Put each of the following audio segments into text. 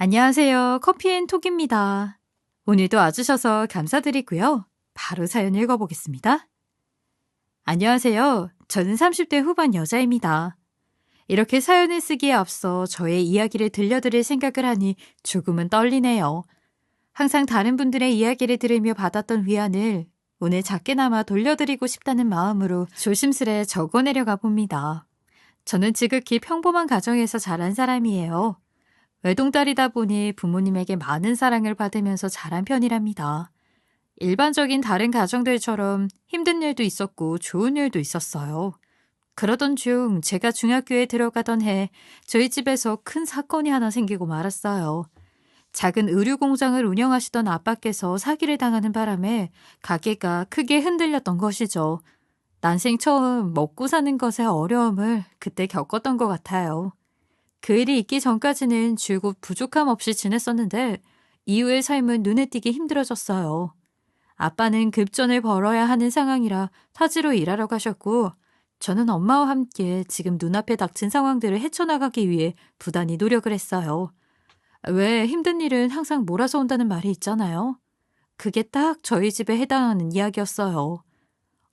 안녕하세요. 커피앤톡입니다. 오늘도 와주셔서 감사드리고요. 바로 사연 읽어보겠습니다. 안녕하세요. 저는 30대 후반 여자입니다. 이렇게 사연을 쓰기에 앞서 저의 이야기를 들려드릴 생각을 하니 조금은 떨리네요. 항상 다른 분들의 이야기를 들으며 받았던 위안을 오늘 작게나마 돌려드리고 싶다는 마음으로 조심스레 적어내려가 봅니다. 저는 지극히 평범한 가정에서 자란 사람이에요. 외동딸이다 보니 부모님에게 많은 사랑을 받으면서 자란 편이랍니다. 일반적인 다른 가정들처럼 힘든 일도 있었고 좋은 일도 있었어요. 그러던 중 제가 중학교에 들어가던 해 저희 집에서 큰 사건이 하나 생기고 말았어요. 작은 의류 공장을 운영하시던 아빠께서 사기를 당하는 바람에 가게가 크게 흔들렸던 것이죠. 난생 처음 먹고 사는 것의 어려움을 그때 겪었던 것 같아요. 그 일이 있기 전까지는 줄곧 부족함 없이 지냈었는데 이후의 삶은 눈에 띄게 힘들어졌어요. 아빠는 급전을 벌어야 하는 상황이라 타지로 일하러 가셨고 저는 엄마와 함께 지금 눈앞에 닥친 상황들을 헤쳐나가기 위해 부단히 노력을 했어요. 왜 힘든 일은 항상 몰아서 온다는 말이 있잖아요. 그게 딱 저희 집에 해당하는 이야기였어요.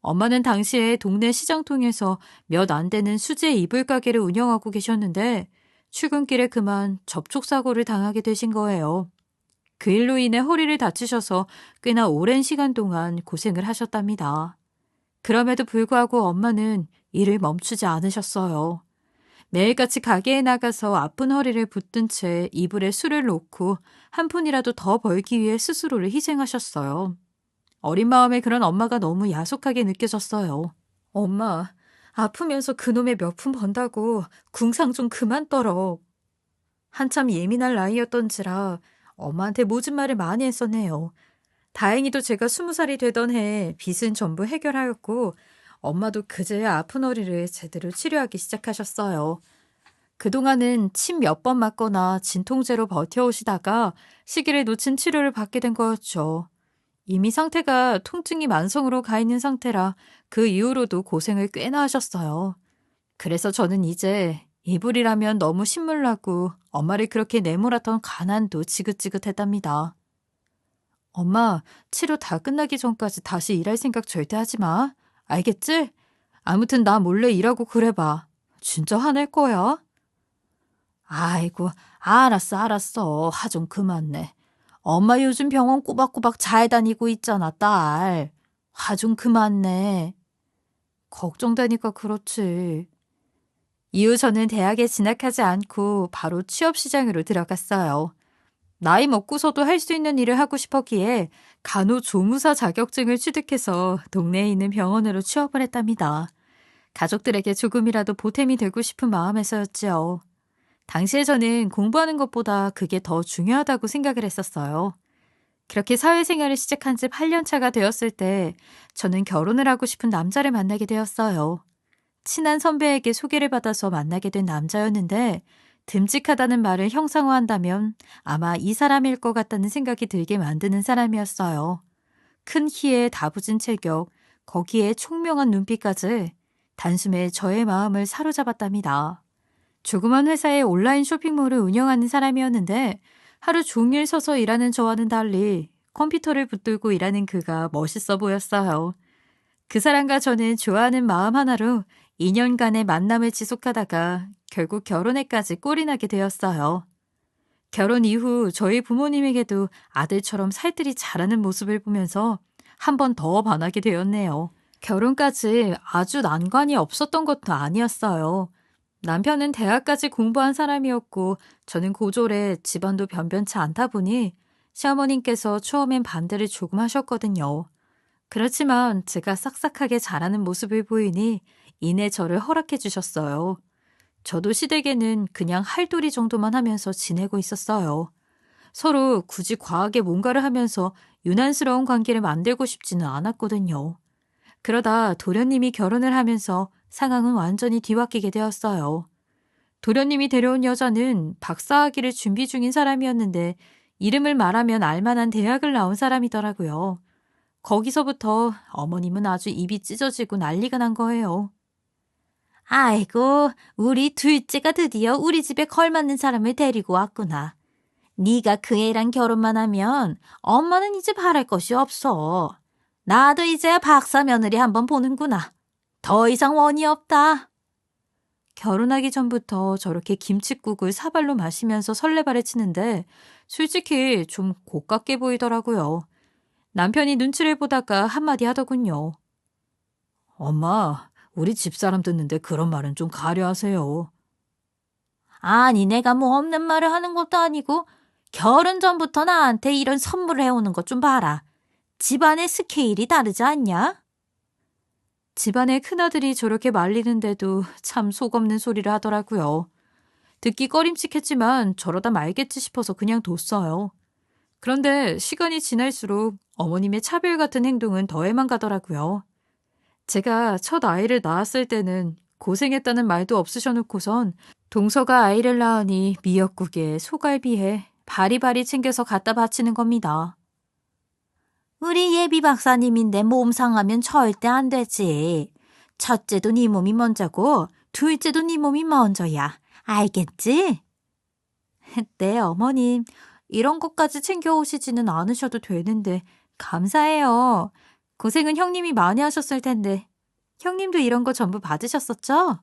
엄마는 당시에 동네 시장통에서 몇 안 되는 수제 이불 가게를 운영하고 계셨는데 출근길에 그만 접촉사고를 당하게 되신 거예요. 그 일로 인해 허리를 다치셔서 꽤나 오랜 시간 동안 고생을 하셨답니다. 그럼에도 불구하고 엄마는 일을 멈추지 않으셨어요. 매일같이 가게에 나가서 아픈 허리를 붙든 채 이불에 술을 놓고 한 푼이라도 더 벌기 위해 스스로를 희생하셨어요. 어린 마음에 그런 엄마가 너무 야속하게 느껴졌어요. 엄마, 아프면서 그놈의 몇 푼 번다고 궁상 좀 그만 떨어. 한참 예민할 나이였던지라 엄마한테 모진 말을 많이 했었네요. 다행히도 제가 20살이 되던 해에 빚은 전부 해결하였고 엄마도 그제야 아픈 허리를 제대로 치료하기 시작하셨어요. 그동안은 침 몇 번 맞거나 진통제로 버텨오시다가 시기를 놓친 치료를 받게 된 거였죠. 이미 상태가 통증이 만성으로 가 있는 상태라 그 이후로도 고생을 꽤나 하셨어요. 그래서 저는 이제 이불이라면 너무 신물나고 엄마를 그렇게 내몰았던 가난도 지긋지긋했답니다. 엄마, 치료 다 끝나기 전까지 다시 일할 생각 절대 하지 마. 알겠지? 아무튼 나 몰래 일하고 그래봐. 진짜 화낼 거야? 아이고, 알았어. 화 좀 그만 내. 엄마 요즘 병원 꼬박꼬박 잘 다니고 있잖아, 딸. 화 좀 그만 내. 걱정되니까 그렇지. 이후 저는 대학에 진학하지 않고 바로 취업시장으로 들어갔어요. 나이 먹고서도 할 수 있는 일을 하고 싶었기에 간호조무사 자격증을 취득해서 동네에 있는 병원으로 취업을 했답니다. 가족들에게 조금이라도 보탬이 되고 싶은 마음에서였지요. 당시에 저는 공부하는 것보다 그게 더 중요하다고 생각을 했었어요. 그렇게 사회생활을 시작한 지 8년 차가 되었을 때 저는 결혼을 하고 싶은 남자를 만나게 되었어요. 친한 선배에게 소개를 받아서 만나게 된 남자였는데 듬직하다는 말을 형상화한다면 아마 이 사람일 것 같다는 생각이 들게 만드는 사람이었어요. 큰 키에 다부진 체격, 거기에 총명한 눈빛까지 단숨에 저의 마음을 사로잡았답니다. 조그만 회사의 온라인 쇼핑몰을 운영하는 사람이었는데 하루 종일 서서 일하는 저와는 달리 컴퓨터를 붙들고 일하는 그가 멋있어 보였어요. 그 사람과 저는 좋아하는 마음 하나로 2년간의 만남을 지속하다가 결국 결혼에까지 꼴이 나게 되었어요. 결혼 이후 저희 부모님에게도 아들처럼 살뜰히 자라는 모습을 보면서 한 번 더 반하게 되었네요. 결혼까지 아주 난관이 없었던 것도 아니었어요. 남편은 대학까지 공부한 사람이었고 저는 고졸에 집안도 변변치 않다 보니 시어머님께서 처음엔 반대를 조금 하셨거든요. 그렇지만 제가 싹싹하게 자라는 모습을 보이니 이내 저를 허락해 주셨어요. 저도 시댁에는 그냥 할도리 정도만 하면서 지내고 있었어요. 서로 굳이 과하게 뭔가를 하면서 유난스러운 관계를 만들고 싶지는 않았거든요. 그러다 도련님이 결혼을 하면서 상황은 완전히 뒤바뀌게 되었어요. 도련님이 데려온 여자는 박사학위를 준비 중인 사람이었는데 이름을 말하면 알만한 대학을 나온 사람이더라고요. 거기서부터 어머님은 아주 입이 찢어지고 난리가 난 거예요. 아이고, 우리 둘째가 드디어 우리 집에 걸맞는 사람을 데리고 왔구나. 네가 그 애랑 결혼만 하면 엄마는 이제 바랄 것이 없어. 나도 이제야 박사 며느리 한번 보는구나. 더 이상 원이 없다. 결혼하기 전부터 저렇게 김칫국을 사발로 마시면서 설레발을 치는데 솔직히 좀 고깝게 보이더라고요. 남편이 눈치를 보다가 한마디 하더군요. 엄마, 우리 집사람 듣는데 그런 말은 좀 가려하세요. 아니, 내가 뭐 없는 말을 하는 것도 아니고 결혼 전부터 나한테 이런 선물을 해오는 것 좀 봐라. 집안의 스케일이 다르지 않냐? 집안의 큰아들이 저렇게 말리는데도 참 속없는 소리를 하더라고요. 듣기 꺼림칙했지만 저러다 말겠지 싶어서 그냥 뒀어요. 그런데 시간이 지날수록 어머님의 차별 같은 행동은 더해만 가더라고요. 제가 첫 아이를 낳았을 때는 고생했다는 말도 없으셔놓고선 동서가 아이를 낳으니 미역국에 소갈비에 바리바리 챙겨서 갖다 바치는 겁니다. 우리 예비 박사님인데 몸 상하면 절대 안 되지. 첫째도 네 몸이 먼저고 둘째도 네 몸이 먼저야. 알겠지? 네, 어머님. 이런 것까지 챙겨오시지는 않으셔도 되는데 감사해요. 고생은 형님이 많이 하셨을 텐데. 형님도 이런 거 전부 받으셨었죠?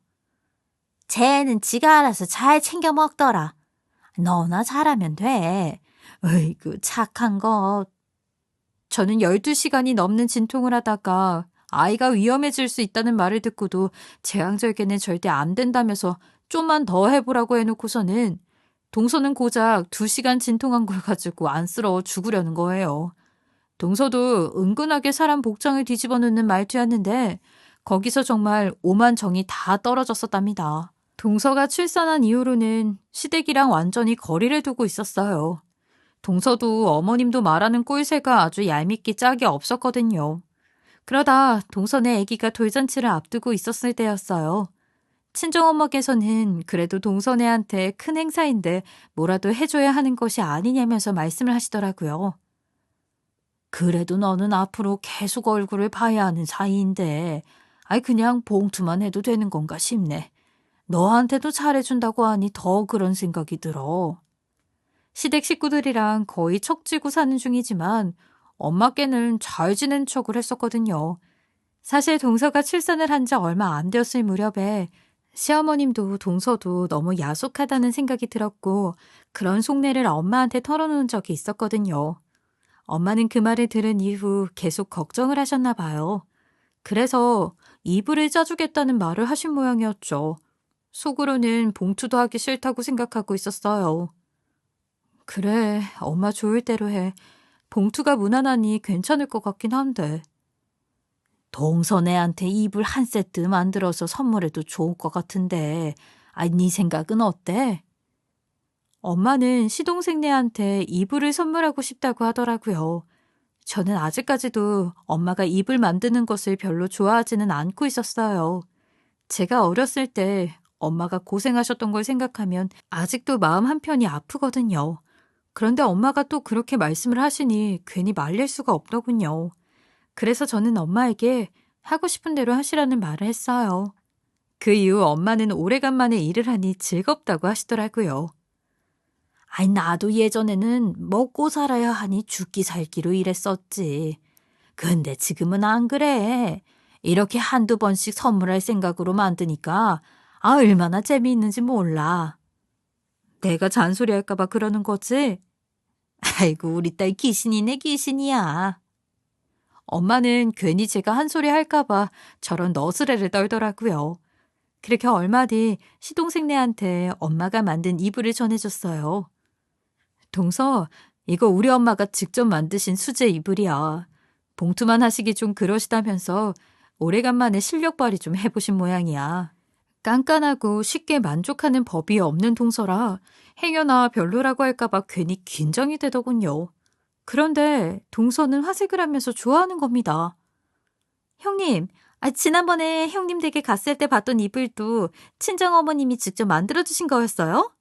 쟤는 지가 알아서 잘 챙겨 먹더라. 너나 잘하면 돼. 어이구, 착한 것. 저는 12시간이 넘는 진통을 하다가 아이가 위험해질 수 있다는 말을 듣고도 제왕절개는 절대 안 된다면서 좀만 더 해보라고 해놓고서는 동서는 고작 2시간 진통한 걸 가지고 안쓰러워 죽으려는 거예요. 동서도 은근하게 사람 복장을 뒤집어 놓는 말투였는데 거기서 정말 오만 정이 다 떨어졌었답니다. 동서가 출산한 이후로는 시댁이랑 완전히 거리를 두고 있었어요. 동서도 어머님도 말하는 꼴새가 아주 얄밉기 짝이 없었거든요. 그러다 동서네 아기가 돌잔치를 앞두고 있었을 때였어요. 친정엄마께서는 그래도 동서네한테 큰 행사인데 뭐라도 해줘야 하는 것이 아니냐면서 말씀을 하시더라고요. 그래도 너는 앞으로 계속 얼굴을 봐야 하는 사이인데 그냥 봉투만 해도 되는 건가 싶네. 너한테도 잘해준다고 하니 더 그런 생각이 들어. 시댁 식구들이랑 거의 척지고 사는 중이지만 엄마께는 잘 지낸 척을 했었거든요. 사실 동서가 출산을 한 지 얼마 안 되었을 무렵에 시어머님도 동서도 너무 야속하다는 생각이 들었고 그런 속내를 엄마한테 털어놓은 적이 있었거든요. 엄마는 그 말을 들은 이후 계속 걱정을 하셨나 봐요. 그래서 이불을 짜주겠다는 말을 하신 모양이었죠. 속으로는 봉투도 하기 싫다고 생각하고 있었어요. 그래, 엄마 좋을 대로 해. 봉투가 무난하니 괜찮을 것 같긴 한데. 동서네한테 이불 한 세트 만들어서 선물해도 좋을 것 같은데, 네 생각은 어때? 엄마는 시동생네한테 이불을 선물하고 싶다고 하더라고요. 저는 아직까지도 엄마가 이불 만드는 것을 별로 좋아하지는 않고 있었어요. 제가 어렸을 때 엄마가 고생하셨던 걸 생각하면 아직도 마음 한편이 아프거든요. 그런데 엄마가 또 그렇게 말씀을 하시니 괜히 말릴 수가 없더군요. 그래서 저는 엄마에게 하고 싶은 대로 하시라는 말을 했어요. 그 이후 엄마는 오래간만에 일을 하니 즐겁다고 하시더라고요. 나도 예전에는 먹고 살아야 하니 죽기 살기로 일했었지. 근데 지금은 안 그래. 이렇게 한두 번씩 선물할 생각으로 만드니까 얼마나 재미있는지 몰라. 내가 잔소리할까봐 그러는 거지? 아이고, 우리 딸 귀신이네, 귀신이야. 엄마는 괜히 제가 한 소리 할까봐 저런 너스레를 떨더라고요. 그렇게 얼마 뒤 시동생네한테 엄마가 만든 이불을 전해줬어요. 동서, 이거 우리 엄마가 직접 만드신 수제 이불이야. 봉투만 하시기 좀 그러시다면서 오래간만에 실력 발휘 좀 해보신 모양이야. 깐깐하고 쉽게 만족하는 법이 없는 동서라 행여나 별로라고 할까봐 괜히 긴장이 되더군요. 그런데 동서는 화색을 하면서 좋아하는 겁니다. 형님, 지난번에 형님 댁에 갔을 때 봤던 이불도 친정어머님이 직접 만들어주신 거였어요?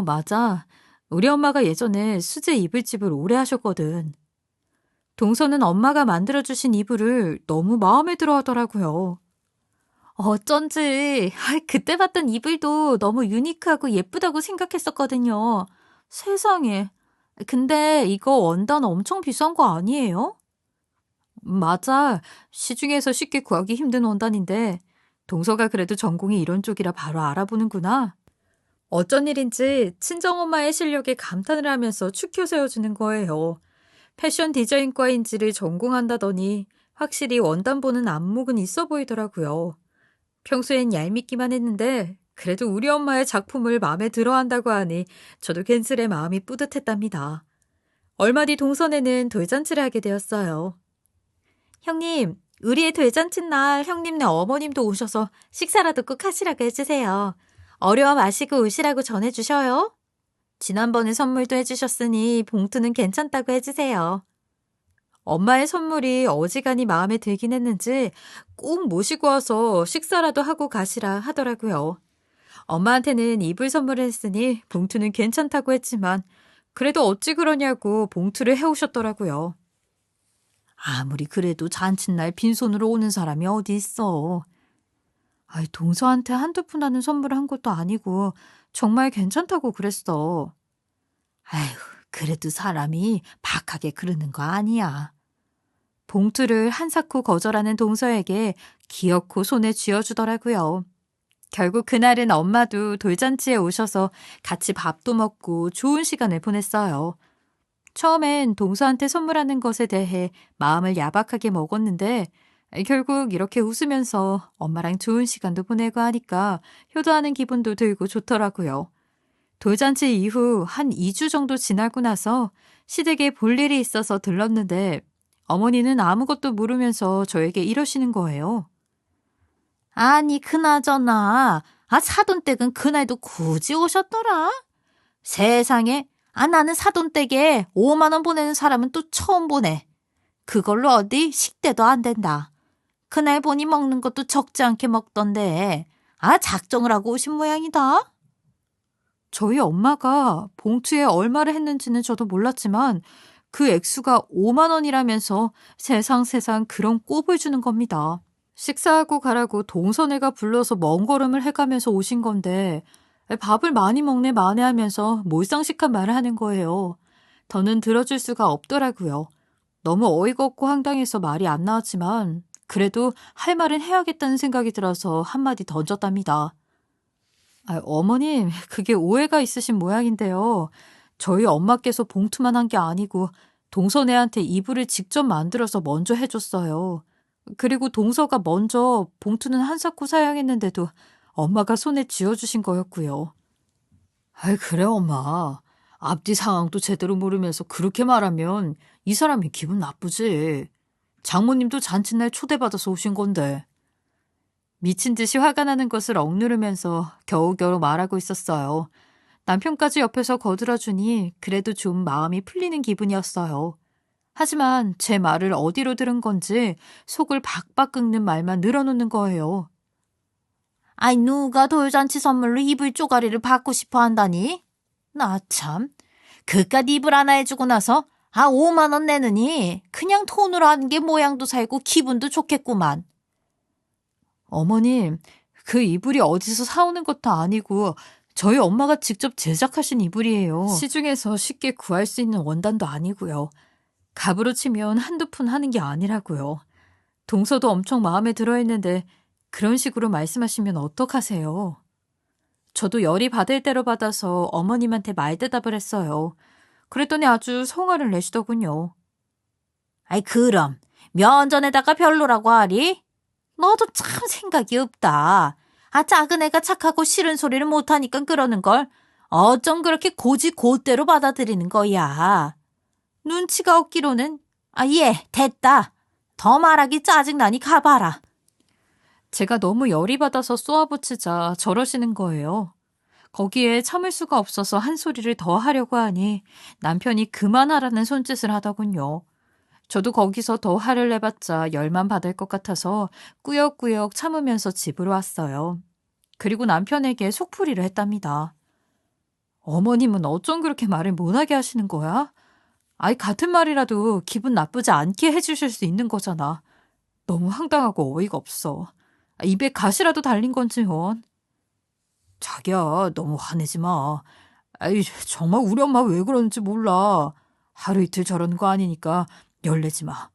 맞아. 우리 엄마가 예전에 수제 이불집을 오래 하셨거든. 동서는 엄마가 만들어주신 이불을 너무 마음에 들어 하더라고요. 어쩐지 그때 봤던 이불도 너무 유니크하고 예쁘다고 생각했었거든요. 세상에. 근데 이거 원단 엄청 비싼 거 아니에요? 맞아. 시중에서 쉽게 구하기 힘든 원단인데 동서가 그래도 전공이 이런 쪽이라 바로 알아보는구나. 어쩐 일인지 친정엄마의 실력에 감탄을 하면서 추켜 세워주는 거예요. 패션 디자인과인지를 전공한다더니 확실히 원단 보는 안목은 있어 보이더라고요. 평소엔 얄밉기만 했는데 그래도 우리 엄마의 작품을 마음에 들어 한다고 하니 저도 괜스레 마음이 뿌듯했답니다. 얼마 뒤 동선에는 돌잔치를 하게 되었어요. 형님, 우리의 돌잔치 날 형님네 어머님도 오셔서 식사라도 꼭 하시라고 해주세요. 어려워 마시고 오시라고 전해주셔요. 지난번에 선물도 해주셨으니 봉투는 괜찮다고 해주세요. 엄마의 선물이 어지간히 마음에 들긴 했는지 꼭 모시고 와서 식사라도 하고 가시라 하더라고요. 엄마한테는 이불 선물을 했으니 봉투는 괜찮다고 했지만 그래도 어찌 그러냐고 봉투를 해오셨더라고요. 아무리 그래도 잔칫날 빈손으로 오는 사람이 어디 있어. 아이, 동서한테 한두 푼 하는 선물을 한 것도 아니고 정말 괜찮다고 그랬어. 아휴, 그래도 사람이 박하게 그러는 거 아니야. 봉투를 한사코 거절하는 동서에게 기어코 손에 쥐어주더라고요. 결국 그날은 엄마도 돌잔치에 오셔서 같이 밥도 먹고 좋은 시간을 보냈어요. 처음엔 동서한테 선물하는 것에 대해 마음을 야박하게 먹었는데 결국 이렇게 웃으면서 엄마랑 좋은 시간도 보내고 하니까 효도하는 기분도 들고 좋더라고요. 돌잔치 이후 한 2주 정도 지나고 나서 시댁에 볼 일이 있어서 들렀는데 어머니는 아무것도 모르면서 저에게 이러시는 거예요. 아니, 그나저나, 사돈댁은 그날도 굳이 오셨더라? 세상에, 나는 사돈댁에 5만 원 보내는 사람은 또 처음 보네. 그걸로 어디 식대도 안 된다. 그날 보니 먹는 것도 적지 않게 먹던데, 작정을 하고 오신 모양이다. 저희 엄마가 봉투에 얼마를 했는지는 저도 몰랐지만 그 액수가 5만 원이라면서 세상 그런 꼽을 주는 겁니다. 식사하고 가라고 동서네가 불러서 먼 걸음을 해가면서 오신 건데 밥을 많이 먹네 만회하면서 몰상식한 말을 하는 거예요. 더는 들어줄 수가 없더라고요. 너무 어이가 없고 황당해서 말이 안 나왔지만 그래도 할 말은 해야겠다는 생각이 들어서 한마디 던졌답니다. 어머님, 그게 오해가 있으신 모양인데요. 저희 엄마께서 봉투만 한 게 아니고 동서네한테 이불을 직접 만들어서 먼저 해줬어요. 그리고 동서가 먼저 봉투는 한사코 사양했는데도 엄마가 손에 쥐어주신 거였고요. 그래, 엄마. 앞뒤 상황도 제대로 모르면서 그렇게 말하면 이 사람이 기분 나쁘지. 장모님도 잔칫날 초대받아서 오신 건데. 미친 듯이 화가 나는 것을 억누르면서 겨우겨우 말하고 있었어요. 남편까지 옆에서 거들어주니 그래도 좀 마음이 풀리는 기분이었어요. 하지만 제 말을 어디로 들은 건지 속을 박박 긁는 말만 늘어놓는 거예요. 누가 돌잔치 선물로 이불 쪼가리를 받고 싶어 한다니? 나 참. 그깟 이불 하나 해주고 나서 5만 원 내느니 그냥 돈으로 하는 게 모양도 살고 기분도 좋겠구만. 어머님, 그 이불이 어디서 사오는 것도 아니고 저희 엄마가 직접 제작하신 이불이에요. 시중에서 쉽게 구할 수 있는 원단도 아니고요. 값으로 치면 한두 푼 하는 게 아니라고요. 동서도 엄청 마음에 들어했는데 그런 식으로 말씀하시면 어떡하세요? 저도 열이 받을 대로 받아서 어머님한테 말대답을 했어요. 그랬더니 아주 성화를 내시더군요. 그럼 면전에다가 별로라고 하리? 너도 참 생각이 없다. 작은 애가 착하고 싫은 소리를 못하니까 그러는 걸 어쩜 그렇게 곧대로 받아들이는 거야. 눈치가 없기로는 예, 됐다. 더 말하기 짜증나니 가봐라. 제가 너무 열이 받아서 쏘아붙이자 저러시는 거예요. 거기에 참을 수가 없어서 한 소리를 더 하려고 하니 남편이 그만하라는 손짓을 하더군요. 저도 거기서 더 화를 내봤자 열만 받을 것 같아서 꾸역꾸역 참으면서 집으로 왔어요. 그리고 남편에게 속풀이를 했답니다. 어머님은 어쩜 그렇게 말을 못하게 하시는 거야? 같은 말이라도 기분 나쁘지 않게 해주실 수 있는 거잖아. 너무 황당하고 어이가 없어. 입에 가시라도 달린 건지 원. 자기야, 너무 화내지 마. 아이, 정말 우리 엄마 왜 그러는지 몰라. 하루 이틀 저러는 거 아니니까 열내지 마.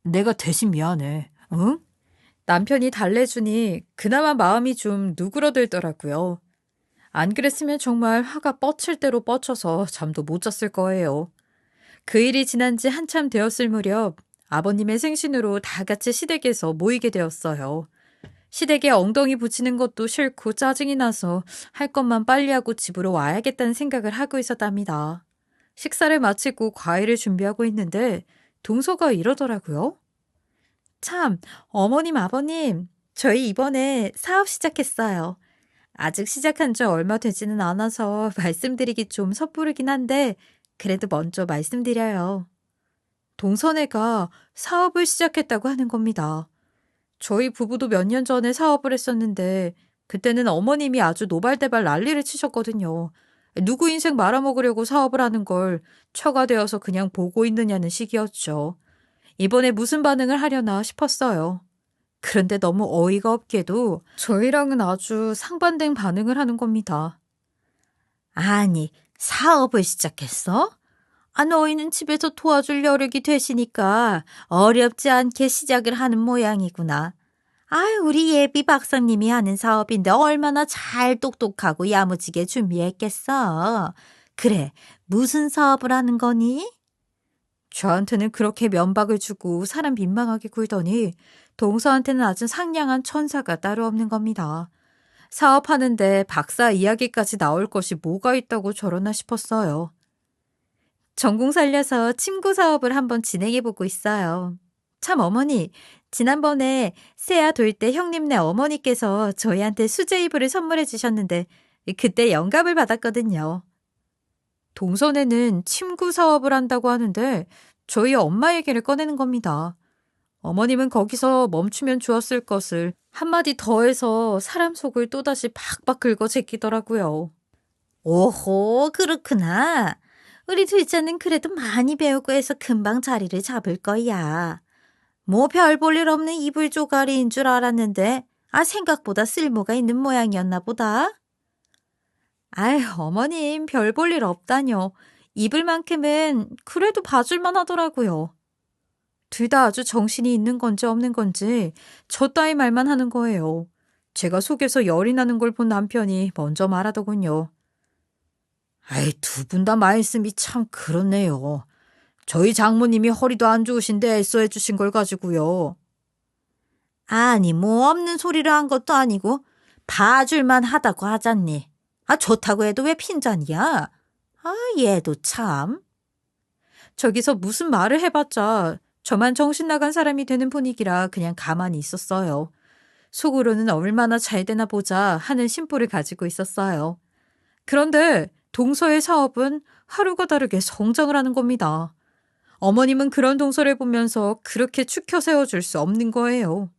내가 대신 미안해. 응? 남편이 달래주니 그나마 마음이 좀 누그러들더라고요. 안 그랬으면 정말 화가 뻗칠 대로 뻗쳐서 잠도 못 잤을 거예요. 그 일이 지난 지 한참 되었을 무렵 아버님의 생신으로 다 같이 시댁에서 모이게 되었어요. 시댁에 엉덩이 붙이는 것도 싫고 짜증이 나서 할 것만 빨리 하고 집으로 와야겠다는 생각을 하고 있었답니다. 식사를 마치고 과일을 준비하고 있는데 동서가 이러더라고요. 참, 어머님, 아버님, 저희 이번에 사업 시작했어요. 아직 시작한 지 얼마 되지는 않아서 말씀드리기 좀 섣부르긴 한데 그래도 먼저 말씀드려요. 동선애가 사업을 시작했다고 하는 겁니다. 저희 부부도 몇 년 전에 사업을 했었는데 그때는 어머님이 아주 노발대발 난리를 치셨거든요. 누구 인생 말아먹으려고 사업을 하는 걸 처가 되어서 그냥 보고 있느냐는 식이었죠. 이번에 무슨 반응을 하려나 싶었어요. 그런데 너무 어이가 없게도 저희랑은 아주 상반된 반응을 하는 겁니다. 아니, 사업을 시작했어? 아, 너희는 집에서 도와줄 여력이 되시니까 어렵지 않게 시작을 하는 모양이구나. 아유, 우리 예비 박사님이 하는 사업인데 얼마나 잘 똑똑하고 야무지게 준비했겠어. 그래, 무슨 사업을 하는 거니? 저한테는 그렇게 면박을 주고 사람 민망하게 굴더니 동서한테는 아주 상냥한 천사가 따로 없는 겁니다. 사업하는데 박사 이야기까지 나올 것이 뭐가 있다고 저러나 싶었어요. 전공 살려서 침구 사업을 한번 진행해보고 있어요. 참 어머니, 지난번에 새아 돌 때 형님네 어머니께서 저희한테 수제 이불을 선물해 주셨는데 그때 영감을 받았거든요. 동선에는 침구 사업을 한다고 하는데 저희 엄마 얘기를 꺼내는 겁니다. 어머님은 거기서 멈추면 좋았을 것을 한마디 더해서 사람 속을 또다시 박박 긁어 제끼더라고요. 오호, 그렇구나. 우리 둘째는 그래도 많이 배우고 해서 금방 자리를 잡을 거야. 뭐 별 볼 일 없는 이불 조가리인 줄 알았는데, 아, 생각보다 쓸모가 있는 모양이었나 보다. 아휴, 어머님 별 볼 일 없다뇨. 이불만큼은 그래도 봐줄만 하더라고요. 둘 다 아주 정신이 있는 건지 없는 건지 저 따위 말만 하는 거예요. 제가 속에서 열이 나는 걸 본 남편이 먼저 말하더군요. 아이, 두 분 다 말씀이 참 그렇네요. 저희 장모님이 허리도 안 좋으신데 애써해 주신 걸 가지고요. 아니, 뭐 없는 소리를 한 것도 아니고, 봐줄만 하다고 하잖니. 아, 좋다고 해도 왜 핀잔이야? 아, 얘도 참. 저기서 무슨 말을 해봤자 저만 정신 나간 사람이 되는 분위기라 그냥 가만히 있었어요. 속으로는 얼마나 잘 되나 보자 하는 심보를 가지고 있었어요. 그런데 동서의 사업은 하루가 다르게 성장을 하는 겁니다. 어머님은 그런 동서를 보면서 그렇게 추켜 세워줄 수 없는 거예요.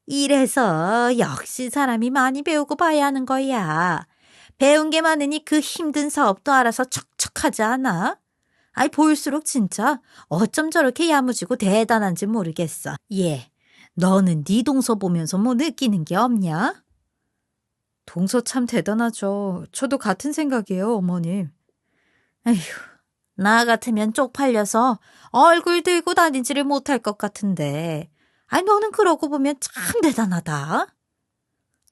이래서 역시 사람이 많이 배우고 봐야 하는 거야. 배운 게 많으니 그 힘든 사업도 알아서 척척하지 않아? 아이, 볼수록 진짜 어쩜 저렇게 야무지고 대단한지 모르겠어. 예, 너는 네 동서 보면서 뭐 느끼는 게 없냐? 동서 참 대단하죠. 저도 같은 생각이에요, 어머님. 에휴, 나 같으면 쪽팔려서 얼굴 들고 다니지를 못할 것 같은데. 아니, 너는 그러고 보면 참 대단하다.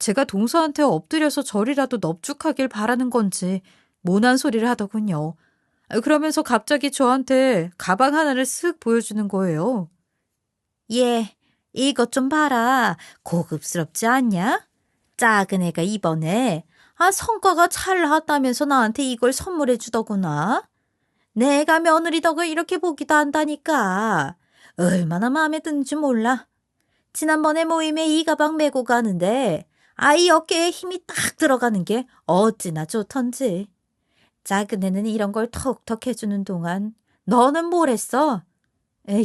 제가 동서한테 엎드려서 절이라도 넙죽하길 바라는 건지 모난 소리를 하더군요. 그러면서 갑자기 저한테 가방 하나를 쓱 보여주는 거예요. 예, 이것 좀 봐라. 고급스럽지 않냐? 작은 애가 이번에 성과가 잘 나왔다면서 나한테 이걸 선물해 주더구나. 내가 며느리 덕을 이렇게 보기도 한다니까. 얼마나 마음에 드는지 몰라. 지난번에 모임에 이 가방 메고 가는데 아이 어깨에 힘이 딱 들어가는 게 어찌나 좋던지. 작은 애는 이런 걸 턱턱 해주는 동안 너는 뭘 했어? 에휴,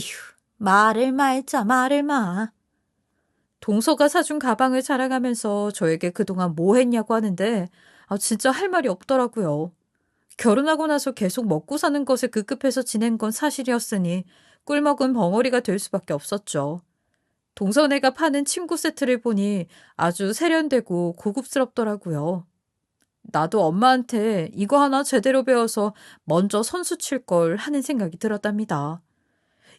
말을 말자, 말을 마. 동서가 사준 가방을 자랑하면서 저에게 그동안 뭐 했냐고 하는데 진짜 할 말이 없더라고요. 결혼하고 나서 계속 먹고 사는 것에 급급해서 지낸 건 사실이었으니 꿀먹은 벙어리가 될 수밖에 없었죠. 동서네가 파는 침구 세트를 보니 아주 세련되고 고급스럽더라고요. 나도 엄마한테 이거 하나 제대로 배워서 먼저 선수 칠 걸 하는 생각이 들었답니다.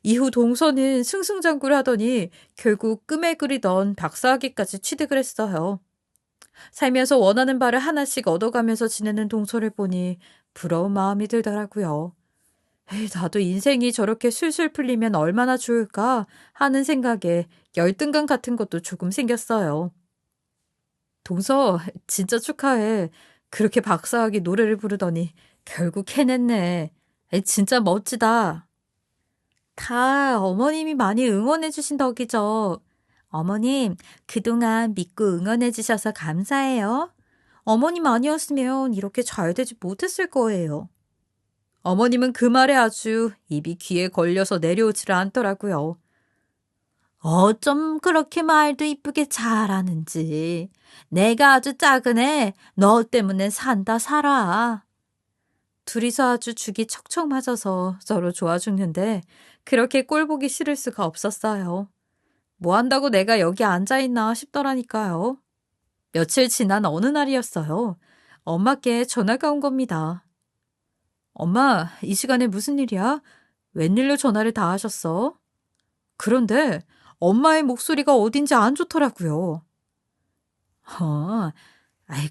이후 동서는 승승장구를 하더니 결국 꿈에 그리던 박사학위까지 취득을 했어요. 살면서 원하는 바를 하나씩 얻어가면서 지내는 동서를 보니 부러운 마음이 들더라고요. 에이, 나도 인생이 저렇게 술술 풀리면 얼마나 좋을까 하는 생각에 열등감 같은 것도 조금 생겼어요. 동서, 진짜 축하해. 그렇게 박사학위 노래를 부르더니 결국 해냈네. 에이, 진짜 멋지다. 다 어머님이 많이 응원해 주신 덕이죠. 어머님, 그동안 믿고 응원해 주셔서 감사해요. 어머님 아니었으면 이렇게 잘 되지 못했을 거예요. 어머님은 그 말에 아주 입이 귀에 걸려서 내려오지를 않더라고요. 어쩜 그렇게 말도 이쁘게 잘하는지. 내가 아주 작은 애, 너 때문에 산다 살아. 둘이서 아주 죽이 척척 맞아서 서로 좋아 죽는데 그렇게 꼴 보기 싫을 수가 없었어요. 뭐 한다고 내가 여기 앉아있나 싶더라니까요. 며칠 지난 어느 날이었어요. 엄마께 전화가 온 겁니다. 엄마, 이 시간에 무슨 일이야? 웬일로 전화를 다 하셨어? 그런데 엄마의 목소리가 어딘지 안 좋더라고요.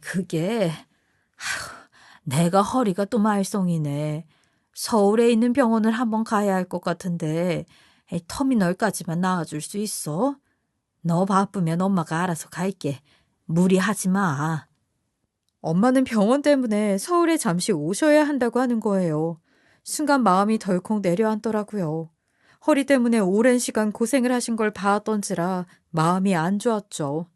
그게, 내가 허리가 또 말썽이네. 서울에 있는 병원을 한번 가야 할 것 같은데, 터미널까지만 나와줄 수 있어? 너 바쁘면 엄마가 알아서 갈게. 무리하지 마. 엄마는 병원 때문에 서울에 잠시 오셔야 한다고 하는 거예요. 순간 마음이 덜컥 내려앉더라고요. 허리 때문에 오랜 시간 고생을 하신 걸 봐왔던지라 마음이 안 좋았죠.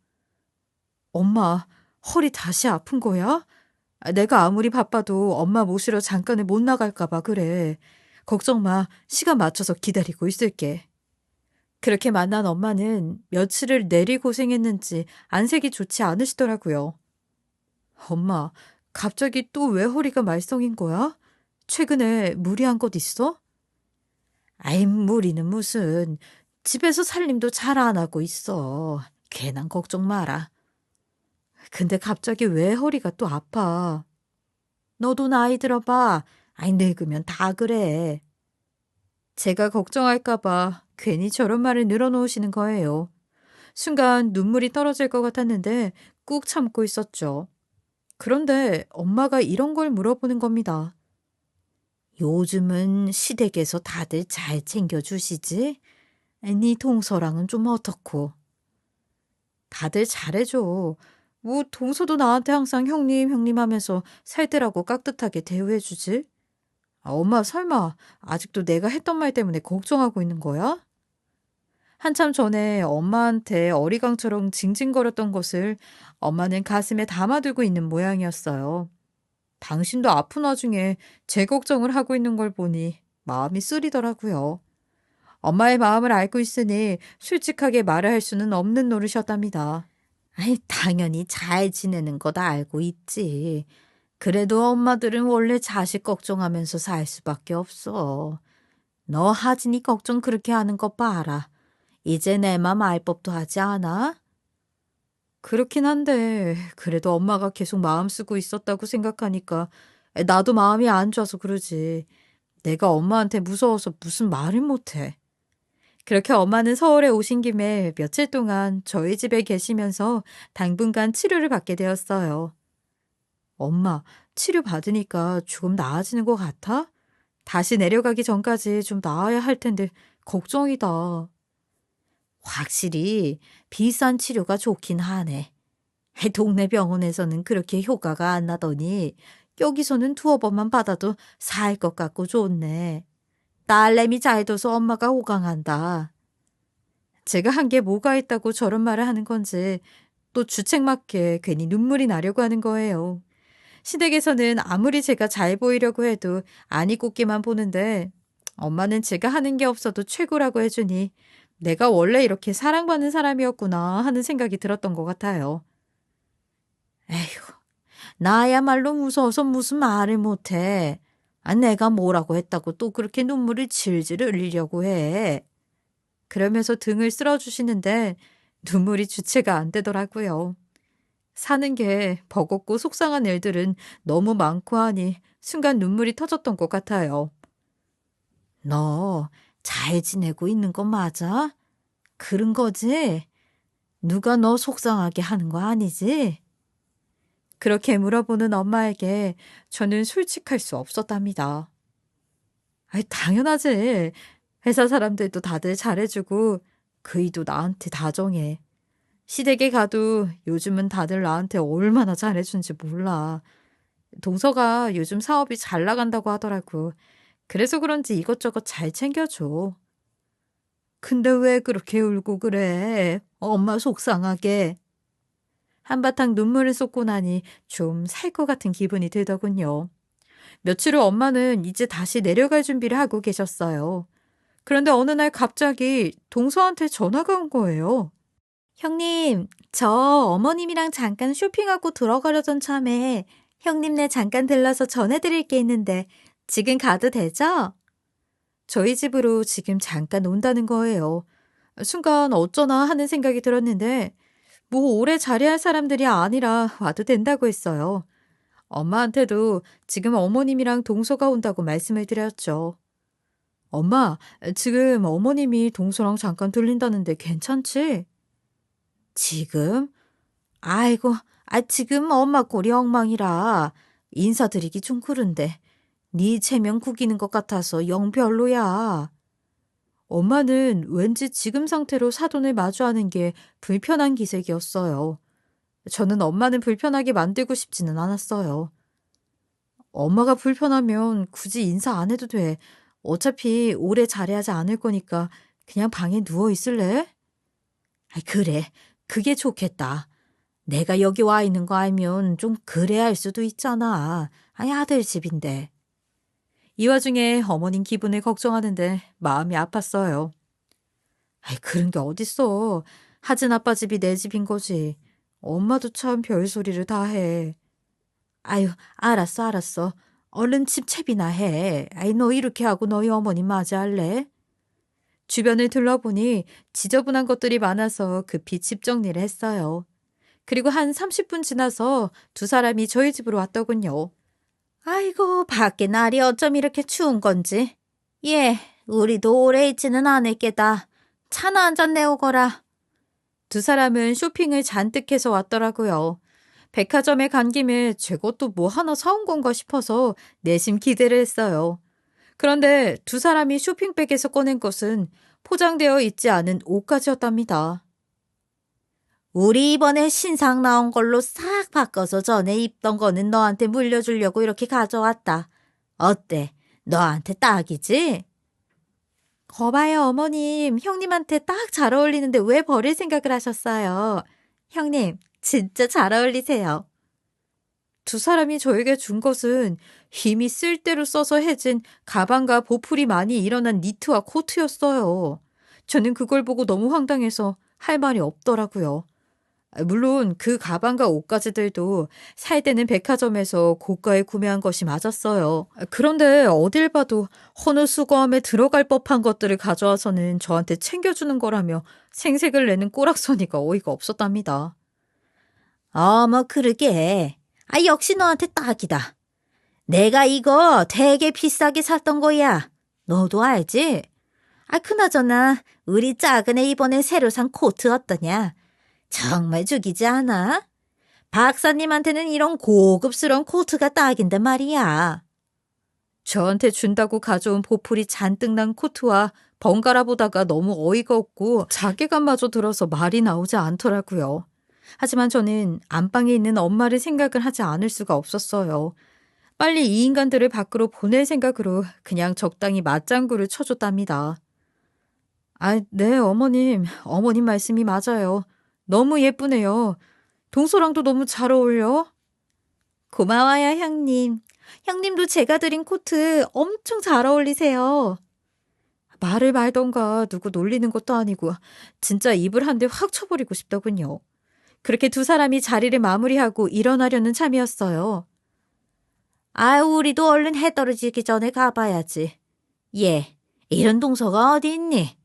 엄마, 허리 다시 아픈 거야? 내가 아무리 바빠도 엄마 모시러 잠깐을 못 나갈까봐 그래. 걱정 마. 시간 맞춰서 기다리고 있을게. 그렇게 만난 엄마는 며칠을 내리 고생했는지 안색이 좋지 않으시더라고요. 엄마, 갑자기 또 왜 허리가 말썽인 거야? 최근에 무리한 것 있어? 아이, 무리는 무슨. 집에서 살림도 잘 안 하고 있어. 괜한 걱정 마라. 근데 갑자기 왜 허리가 또 아파? 너도 나이 들어봐. 아이, 늙으면 다 그래. 제가 걱정할까봐 괜히 저런 말을 늘어놓으시는 거예요. 순간 눈물이 떨어질 것 같았는데 꾹 참고 있었죠. 그런데 엄마가 이런 걸 물어보는 겁니다. 요즘은 시댁에서 다들 잘 챙겨주시지? 네 동서랑은 좀 어떻고? 다들 잘해줘. 뭐 동서도 나한테 항상 형님 형님 하면서 살뜰하고 깍듯하게 대우해주지? 엄마 설마 아직도 내가 했던 말 때문에 걱정하고 있는 거야? 한참 전에 엄마한테 어리광처럼 징징거렸던 것을 엄마는 가슴에 담아두고 있는 모양이었어요. 당신도 아픈 와중에 제 걱정을 하고 있는 걸 보니 마음이 쓰리더라고요. 엄마의 마음을 알고 있으니 솔직하게 말을 할 수는 없는 노릇이었답니다. 아이, 당연히 잘 지내는 거 다 알고 있지. 그래도 엄마들은 원래 자식 걱정하면서 살 수밖에 없어. 너 하진이 걱정 그렇게 하는 거 봐라. 이제 내 맘 알 법도 하지 않아? 그렇긴 한데 그래도 엄마가 계속 마음 쓰고 있었다고 생각하니까 나도 마음이 안 좋아서 그러지. 내가 엄마한테 무서워서 무슨 말을 못해. 그렇게 엄마는 서울에 오신 김에 며칠 동안 저희 집에 계시면서 당분간 치료를 받게 되었어요. 엄마, 치료 받으니까 조금 나아지는 것 같아? 다시 내려가기 전까지 좀 나아야 할 텐데 걱정이다. 확실히 비싼 치료가 좋긴 하네. 동네 병원에서는 그렇게 효과가 안 나더니 여기서는 두어 번만 받아도 살 것 같고 좋네. 딸내미 잘 둬서 엄마가 호강한다. 제가 한 게 뭐가 있다고 저런 말을 하는 건지 또 주책맞게 괜히 눈물이 나려고 하는 거예요. 시댁에서는 아무리 제가 잘 보이려고 해도 안이 꽂기만 보는데 엄마는 제가 하는 게 없어도 최고라고 해주니 내가 원래 이렇게 사랑받는 사람이었구나 하는 생각이 들었던 것 같아요. 에휴, 나야말로 무서워서 무슨 말을 못해. 내가 뭐라고 했다고 또 그렇게 눈물을 질질 흘리려고 해. 그러면서 등을 쓸어주시는데 눈물이 주체가 안 되더라고요. 사는 게 버겁고 속상한 일들은 너무 많고 하니 순간 눈물이 터졌던 것 같아요. 너 잘 지내고 있는 거 맞아? 그런 거지? 누가 너 속상하게 하는 거 아니지? 그렇게 물어보는 엄마에게 저는 솔직할 수 없었답니다. 아이, 당연하지. 회사 사람들도 다들 잘해주고 그이도 나한테 다정해. 시댁에 가도 요즘은 다들 나한테 얼마나 잘해준지 몰라. 동서가 요즘 사업이 잘 나간다고 하더라고. 그래서 그런지 이것저것 잘 챙겨줘. 근데 왜 그렇게 울고 그래? 엄마 속상하게. 한바탕 눈물을 쏟고 나니 좀 살 것 같은 기분이 들더군요. 며칠 후 엄마는 이제 다시 내려갈 준비를 하고 계셨어요. 그런데 어느 날 갑자기 동서한테 전화가 온 거예요. 형님, 저 어머님이랑 잠깐 쇼핑하고 들어가려던 참에 형님네 잠깐 들러서 전해드릴 게 있는데 지금 가도 되죠? 저희 집으로 지금 잠깐 온다는 거예요. 순간 어쩌나 하는 생각이 들었는데 뭐 오래 자리할 사람들이 아니라 와도 된다고 했어요. 엄마한테도 지금 어머님이랑 동서가 온다고 말씀을 드렸죠. 엄마, 지금 어머님이 동서랑 잠깐 들린다는데 괜찮지? 지금? 아이고, 지금 엄마 꼴이 엉망이라 인사드리기 좀 그런데 네 체면 구기는 것 같아서 영 별로야. 엄마는 왠지 지금 상태로 사돈을 마주하는 게 불편한 기색이었어요. 저는 엄마는 불편하게 만들고 싶지는 않았어요. 엄마가 불편하면 굳이 인사 안 해도 돼. 어차피 오래 자리하지 않을 거니까 그냥 방에 누워 있을래? 그래, 그게 좋겠다. 내가 여기 와 있는 거 알면 좀 그래야 할 수도 있잖아. 아들 집인데. 이 와중에 어머님 기분을 걱정하는데 마음이 아팠어요. 그런 게 어딨어. 하진 아빠 집이 내 집인 거지. 엄마도 참 별소리를 다 해. 아유, 알았어. 얼른 집 채비나 해. 너 이렇게 하고 너희 어머님 맞이할래? 주변을 둘러보니 지저분한 것들이 많아서 급히 집 정리를 했어요. 그리고 한 30분 지나서 두 사람이 저희 집으로 왔더군요. 아이고, 밖에 날이 어쩜 이렇게 추운 건지. 예, 우리도 오래 있지는 않을 게다. 차나 한 잔 내오거라. 두 사람은 쇼핑을 잔뜩 해서 왔더라고요. 백화점에 간 김에 제 것도 뭐 하나 사온 건가 싶어서 내심 기대를 했어요. 그런데 두 사람이 쇼핑백에서 꺼낸 것은 포장되어 있지 않은 옷가지였답니다. 우리 이번에 신상 나온 걸로 싹 바꿔서 전에 입던 거는 너한테 물려주려고 이렇게 가져왔다. 어때? 너한테 딱이지? 거봐요, 어머님. 형님한테 딱 잘 어울리는데 왜 버릴 생각을 하셨어요? 형님, 진짜 잘 어울리세요. 두 사람이 저에게 준 것은 이미 쓸대로 써서 해진 가방과 보풀이 많이 일어난 니트와 코트였어요. 저는 그걸 보고 너무 황당해서 할 말이 없더라고요. 물론 그 가방과 옷가지들도 살 때는 백화점에서 고가에 구매한 것이 맞았어요. 그런데 어딜 봐도 어느 수거함에 들어갈 법한 것들을 가져와서는 저한테 챙겨주는 거라며 생색을 내는 꼬락서니가 어이가 없었답니다. 어머, 그러게. 역시 너한테 딱이다. 내가 이거 되게 비싸게 샀던 거야. 너도 알지? 그나저나 우리 작은 애 이번에 새로 산 코트 어떠냐? 정말 죽이지 않아? 박사님한테는 이런 고급스러운 코트가 딱인데 말이야. 저한테 준다고 가져온 보풀이 잔뜩 난 코트와 번갈아 보다가 너무 어이가 없고 자괴감마저 들어서 말이 나오지 않더라고요. 하지만 저는 안방에 있는 엄마를 생각을 하지 않을 수가 없었어요. 빨리 이 인간들을 밖으로 보낼 생각으로 그냥 적당히 맞장구를 쳐줬답니다. 네, 어머님. 어머님 말씀이 맞아요. 너무 예쁘네요. 동서랑도 너무 잘 어울려. 고마워요, 형님. 형님도 제가 드린 코트 엄청 잘 어울리세요. 말을 말던가 누구 놀리는 것도 아니고 진짜 입을 한 대 확 쳐버리고 싶더군요. 그렇게 두 사람이 자리를 마무리하고 일어나려는 참이었어요. 우리도 얼른 해 떨어지기 전에 가봐야지. 이런 동서가 어디 있니?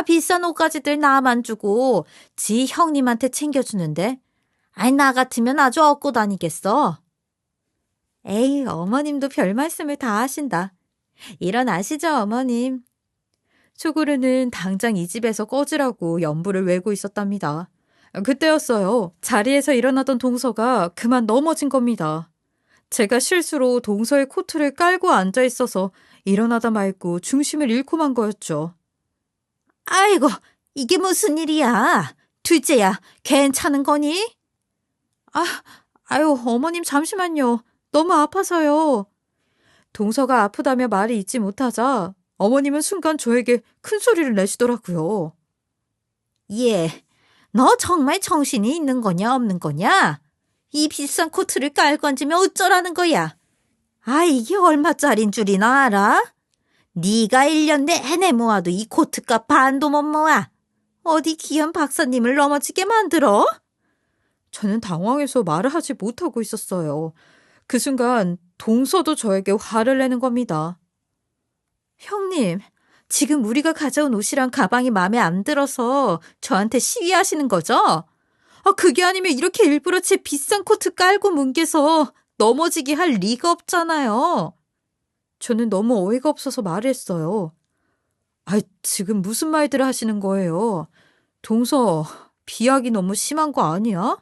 비싼 옷가지들 나만 주고 지 형님한테 챙겨주는데 아이, 나 같으면 아주 얻고 다니겠어. 에이, 어머님도 별 말씀을 다 하신다. 일어나시죠, 어머님. 초구르는 당장 이 집에서 꺼지라고 연부를 외고 있었답니다. 그때였어요. 자리에서 일어나던 동서가 그만 넘어진 겁니다. 제가 실수로 동서의 코트를 깔고 앉아 있어서 일어나다 말고 중심을 잃고 만 거였죠. 아이고, 이게 무슨 일이야? 둘째야, 괜찮은 거니? 아유, 어머님 잠시만요. 너무 아파서요. 동서가 아프다며 말이 잊지 못하자 어머님은 순간 저에게 큰 소리를 내시더라고요. 예, 너 정말 정신이 있는 거냐 없는 거냐? 이 비싼 코트를 깔고 앉으면 어쩌라는 거야? 아, 이게 얼마짜린 줄이나 알아? 네가 1년 내내 모아도 이 코트값 반도 못 모아. 어디 귀한 박사님을 넘어지게 만들어? 저는 당황해서 말을 하지 못하고 있었어요. 그 순간 동서도 저에게 화를 내는 겁니다. 형님, 지금 우리가 가져온 옷이랑 가방이 마음에 안 들어서 저한테 시위하시는 거죠? 그게 아니면 이렇게 일부러 제 비싼 코트 깔고 뭉개서 넘어지게 할 리가 없잖아요. 저는 너무 어이가 없어서 말을 했어요. 지금 무슨 말들을 하시는 거예요? 동서, 비약이 너무 심한 거 아니야?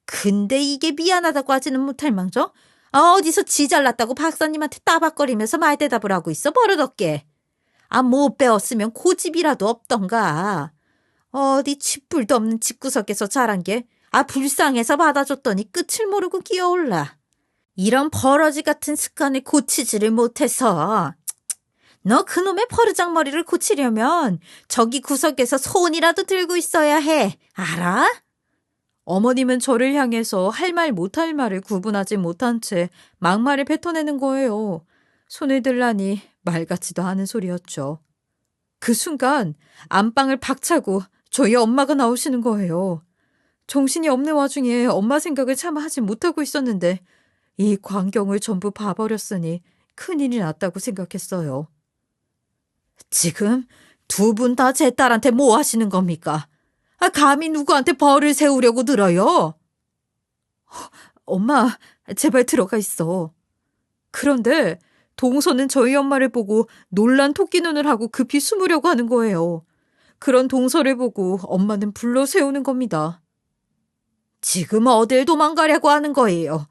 근데 이게 미안하다고 하지는 못할 망정? 어디서 지 잘났다고 박사님한테 따박거리면서 말대답을 하고 있어, 버릇없게. 못 배웠으면 고집이라도 없던가. 어디 쥐뿔도 없는 집구석에서 자란 게 불쌍해서 받아줬더니 끝을 모르고 끼어올라. 이런 버러지 같은 습관을 고치지를 못해서. 너 그놈의 버르장머리를 고치려면 저기 구석에서 손이라도 들고 있어야 해. 알아? 어머님은 저를 향해서 할 말 못할 말을 구분하지 못한 채 막말을 뱉어내는 거예요. 손을 들라니 말 같지도 않은 소리였죠. 그 순간 안방을 박차고 저희 엄마가 나오시는 거예요. 정신이 없는 와중에 엄마 생각을 차마 하지 못하고 있었는데 이 광경을 전부 봐버렸으니 큰일이 났다고 생각했어요. 지금 두 분 다 제 딸한테 뭐 하시는 겁니까? 감히 누구한테 벌을 세우려고 들어요? 엄마, 제발 들어가 있어. 그런데 동서는 저희 엄마를 보고 놀란 토끼 눈을 하고 급히 숨으려고 하는 거예요. 그런 동서를 보고 엄마는 불러 세우는 겁니다. 지금 어딜 도망가려고 하는 거예요?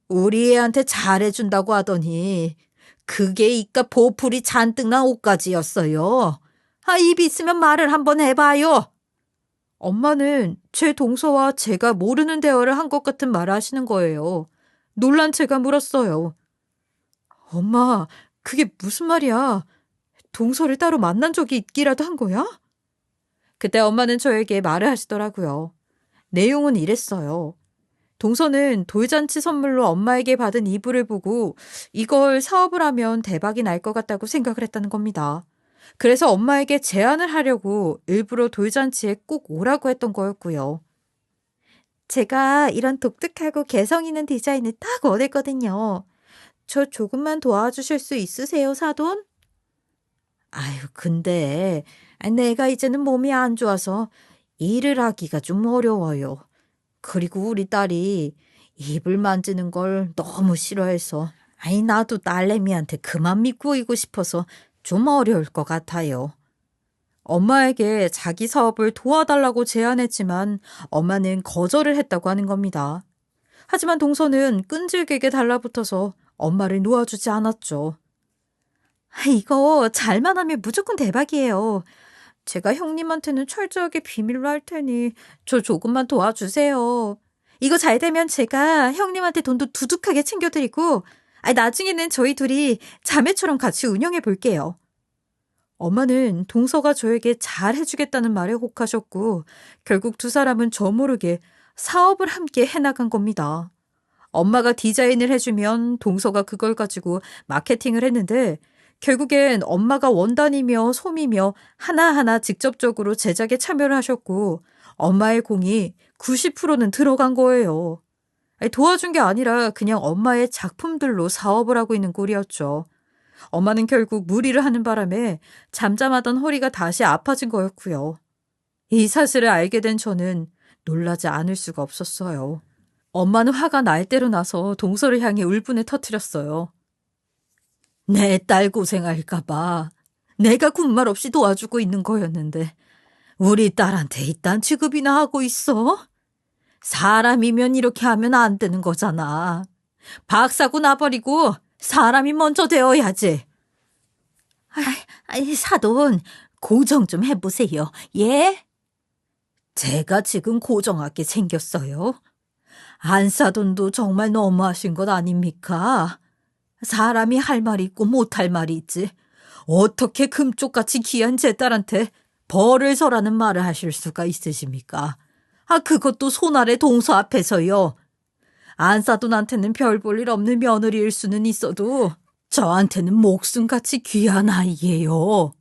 우리 애한테 잘해준다고 하더니 그게 이깟 보풀이 잔뜩 난 옷가지였어요. 입 있으면 말을 한번 해봐요. 엄마는 제 동서와 제가 모르는 대화를 한 것 같은 말을 하시는 거예요. 놀란 제가 물었어요. 엄마, 그게 무슨 말이야? 동서를 따로 만난 적이 있기라도 한 거야? 그때 엄마는 저에게 말을 하시더라고요. 내용은 이랬어요. 동서는 돌잔치 선물로 엄마에게 받은 이불을 보고 이걸 사업을 하면 대박이 날 것 같다고 생각을 했다는 겁니다. 그래서 엄마에게 제안을 하려고 일부러 돌잔치에 꼭 오라고 했던 거였고요. 제가 이런 독특하고 개성 있는 디자인을 딱 원했거든요. 저 조금만 도와주실 수 있으세요, 사돈? 근데 내가 이제는 몸이 안 좋아서 일을 하기가 좀 어려워요. 그리고 우리 딸이 입을 만지는 걸 너무 싫어해서 나도 딸내미한테 그만 믿고 싶어서 좀 어려울 것 같아요. 엄마에게 자기 사업을 도와달라고 제안했지만 엄마는 거절을 했다고 하는 겁니다. 하지만 동서는 끈질기게 달라붙어서 엄마를 놓아주지 않았죠. 이거 잘만 하면 무조건 대박이에요. 제가 형님한테는 철저하게 비밀로 할 테니 저 조금만 도와주세요. 이거 잘 되면 제가 형님한테 돈도 두둑하게 챙겨드리고 나중에는 저희 둘이 자매처럼 같이 운영해 볼게요. 엄마는 동서가 저에게 잘 해주겠다는 말에 혹하셨고 결국 두 사람은 저 모르게 사업을 함께 해나간 겁니다. 엄마가 디자인을 해주면 동서가 그걸 가지고 마케팅을 했는데 결국엔 엄마가 원단이며 솜이며 하나하나 직접적으로 제작에 참여를 하셨고 엄마의 공이 90%는 들어간 거예요. 도와준 게 아니라 그냥 엄마의 작품들로 사업을 하고 있는 꼴이었죠. 엄마는 결국 무리를 하는 바람에 잠잠하던 허리가 다시 아파진 거였고요. 이 사실을 알게 된 저는 놀라지 않을 수가 없었어요. 엄마는 화가 날 대로 나서 동서를 향해 울분을 터뜨렸어요. 내 딸 고생할까봐 내가 군말 없이 도와주고 있는 거였는데 우리 딸한테 이딴 취급이나 하고 있어? 사람이면 이렇게 하면 안 되는 거잖아. 박사고 나버리고 사람이 먼저 되어야지. 사돈, 고정 좀 해보세요. 예? 제가 지금 고정하게 생겼어요. 안사돈도 정말 너무하신 것 아닙니까? 사람이 할 말이 있고 못할 말이 있지. 어떻게 금쪽같이 귀한 제 딸한테 벌을 서라는 말을 하실 수가 있으십니까? 그것도 손아래 동서 앞에서요. 안사돈한테는 별 볼 일 없는 며느리일 수는 있어도 저한테는 목숨같이 귀한 아이예요.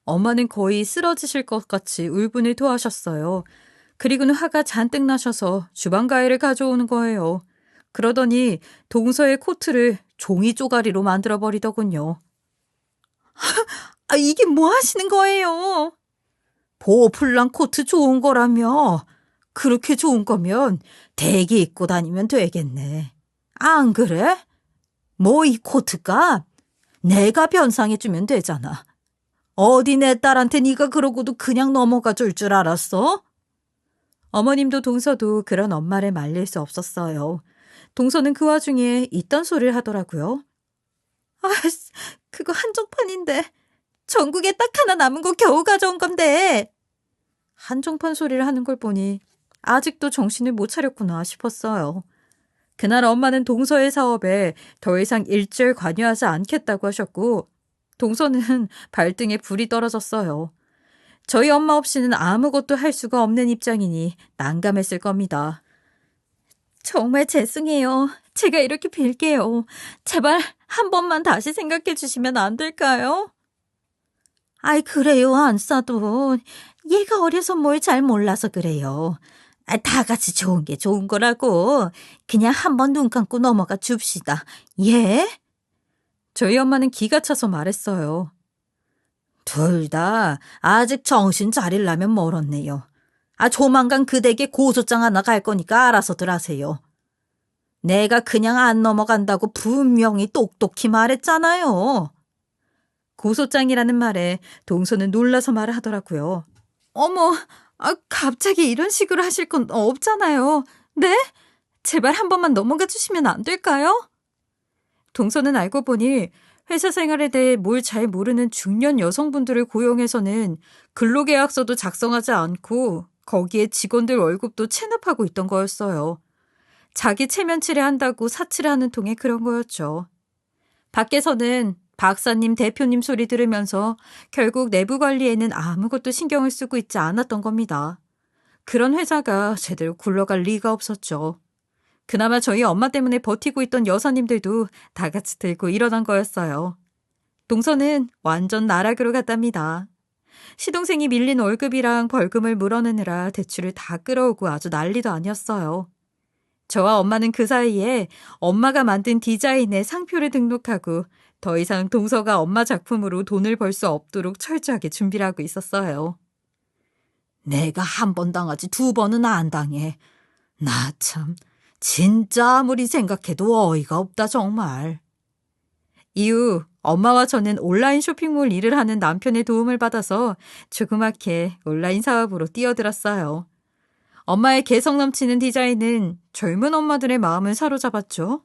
엄마는 거의 쓰러지실 것 같이 울분을 토하셨어요. 그리고는 화가 잔뜩 나셔서 주방 가위를 가져오는 거예요. 그러더니 동서의 코트를 종이 쪼가리로 만들어버리더군요. 이게 뭐 하시는 거예요? 보풀랑 코트 좋은 거라며. 그렇게 좋은 거면 대기 입고 다니면 되겠네. 안 그래? 뭐 이 코트값 내가 변상해주면 되잖아. 어디 내 딸한테 네가 그러고도 그냥 넘어가 줄 줄 알았어? 어머님도 동서도 그런 엄마를 말릴 수 없었어요. 동서는 그 와중에 있던 소리를 하더라고요. 그거 한정판인데 전국에 딱 하나 남은 거 겨우 가져온 건데. 한정판 소리를 하는 걸 보니 아직도 정신을 못 차렸구나 싶었어요. 그날 엄마는 동서의 사업에 더 이상 일절 관여하지 않겠다고 하셨고 동서는 발등에 불이 떨어졌어요. 저희 엄마 없이는 아무것도 할 수가 없는 입장이니 난감했을 겁니다. 정말 죄송해요. 제가 이렇게 빌게요. 제발 한 번만 다시 생각해 주시면 안 될까요? 그래요, 안사돈. 얘가 어려서 뭘 잘 몰라서 그래요. 다 같이 좋은 게 좋은 거라고. 그냥 한 번 눈 감고 넘어가 줍시다. 예? 저희 엄마는 기가 차서 말했어요. 둘 다 아직 정신 차리려면 멀었네요. 조만간 그 댁에 고소장 하나 갈 거니까 알아서들 하세요. 내가 그냥 안 넘어간다고 분명히 똑똑히 말했잖아요. 고소장이라는 말에 동서는 놀라서 말을 하더라고요. 어머, 갑자기 이런 식으로 하실 건 없잖아요. 네? 제발 한 번만 넘어가 주시면 안 될까요? 동서는 알고 보니 회사 생활에 대해 뭘 잘 모르는 중년 여성분들을 고용해서는 근로계약서도 작성하지 않고 거기에 직원들 월급도 체납하고 있던 거였어요. 자기 체면치레 한다고 사치를 하는 통에 그런 거였죠. 밖에서는 박사님, 대표님 소리 들으면서 결국 내부 관리에는 아무것도 신경을 쓰고 있지 않았던 겁니다. 그런 회사가 제대로 굴러갈 리가 없었죠. 그나마 저희 엄마 때문에 버티고 있던 여사님들도 다 같이 들고 일어난 거였어요. 동서는 완전 나락으로 갔답니다. 시동생이 밀린 월급이랑 벌금을 물어내느라 대출을 다 끌어오고 아주 난리도 아니었어요. 저와 엄마는 그 사이에 엄마가 만든 디자인의 상표를 등록하고 더 이상 동서가 엄마 작품으로 돈을 벌 수 없도록 철저하게 준비를 하고 있었어요. 내가 한 번 당하지 두 번은 안 당해. 나 참 진짜 아무리 생각해도 어이가 없다 정말. 이후 엄마와 저는 온라인 쇼핑몰 일을 하는 남편의 도움을 받아서 조그맣게 온라인 사업으로 뛰어들었어요. 엄마의 개성 넘치는 디자인은 젊은 엄마들의 마음을 사로잡았죠.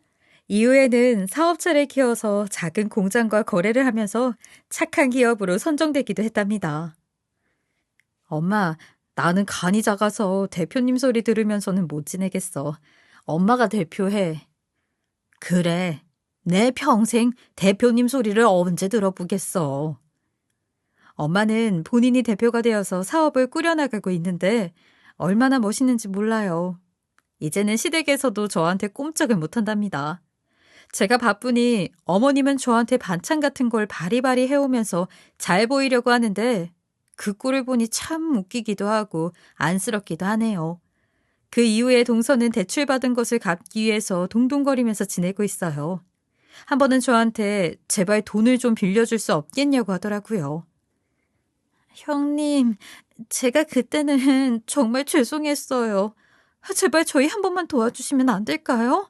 이후에는 사업체를 키워서 작은 공장과 거래를 하면서 착한 기업으로 선정되기도 했답니다. 엄마, 나는 간이 작아서 대표님 소리 들으면서는 못 지내겠어. 엄마가 대표해. 그래, 내 평생 대표님 소리를 언제 들어보겠어. 엄마는 본인이 대표가 되어서 사업을 꾸려나가고 있는데 얼마나 멋있는지 몰라요. 이제는 시댁에서도 저한테 꼼짝을 못한답니다. 제가 바쁘니 어머님은 저한테 반찬 같은 걸 바리바리 해오면서 잘 보이려고 하는데 그 꼴을 보니 참 웃기기도 하고 안쓰럽기도 하네요. 그 이후에 동서는 대출받은 것을 갚기 위해서 동동거리면서 지내고 있어요. 한 번은 저한테 제발 돈을 좀 빌려줄 수 없겠냐고 하더라고요. 형님, 제가 그때는 정말 죄송했어요. 제발 저희 한 번만 도와주시면 안 될까요?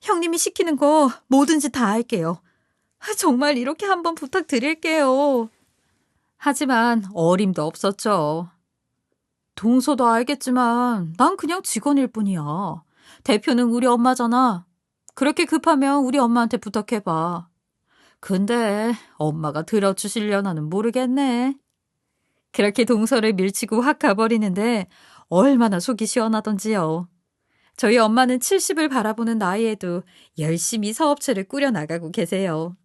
형님이 시키는 거 뭐든지 다 할게요. 정말 이렇게 한번 부탁드릴게요. 하지만 어림도 없었죠. 동서도 알겠지만 난 그냥 직원일 뿐이야. 대표는 우리 엄마잖아. 그렇게 급하면 우리 엄마한테 부탁해봐. 근데 엄마가 들어주시려나는 모르겠네. 그렇게 동서를 밀치고 확 가버리는데 얼마나 속이 시원하던지요. 저희 엄마는 70을 바라보는 나이에도 열심히 사업체를 꾸려나가고 계세요.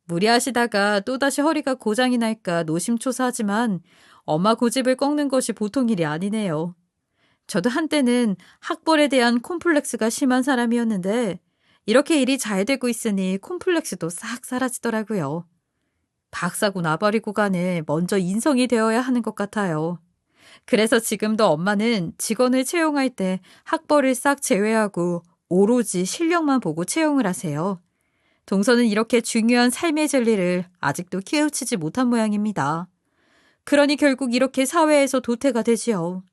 무리하시다가 또다시 허리가 고장이 날까 노심초사하지만 엄마 고집을 꺾는 것이 보통 일이 아니네요. 저도 한때는 학벌에 대한 콤플렉스가 심한 사람이었는데 이렇게 일이 잘 되고 있으니 콤플렉스도 싹 사라지더라고요. 박사고 나버리고 간에 먼저 인성이 되어야 하는 것 같아요. 그래서 지금도 엄마는 직원을 채용할 때 학벌을 싹 제외하고 오로지 실력만 보고 채용을 하세요. 동서는 이렇게 중요한 삶의 진리를 아직도 깨우치지 못한 모양입니다. 그러니 결국 이렇게 사회에서 도태가 되지요.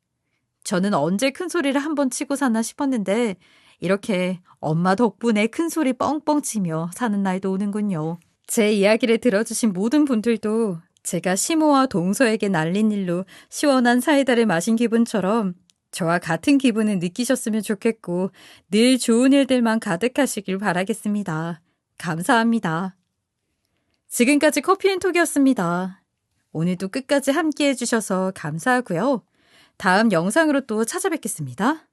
저는 언제 큰 소리를 한번 치고 사나 싶었는데 이렇게 엄마 덕분에 큰 소리 뻥뻥 치며 사는 날도 오는군요. 제 이야기를 들어주신 모든 분들도 제가 시모와 동서에게 날린 일로 시원한 사이다를 마신 기분처럼 저와 같은 기분을 느끼셨으면 좋겠고 늘 좋은 일들만 가득하시길 바라겠습니다. 감사합니다. 지금까지 커피앤톡이었습니다. 오늘도 끝까지 함께 해주셔서 감사하고요. 다음 영상으로 또 찾아뵙겠습니다.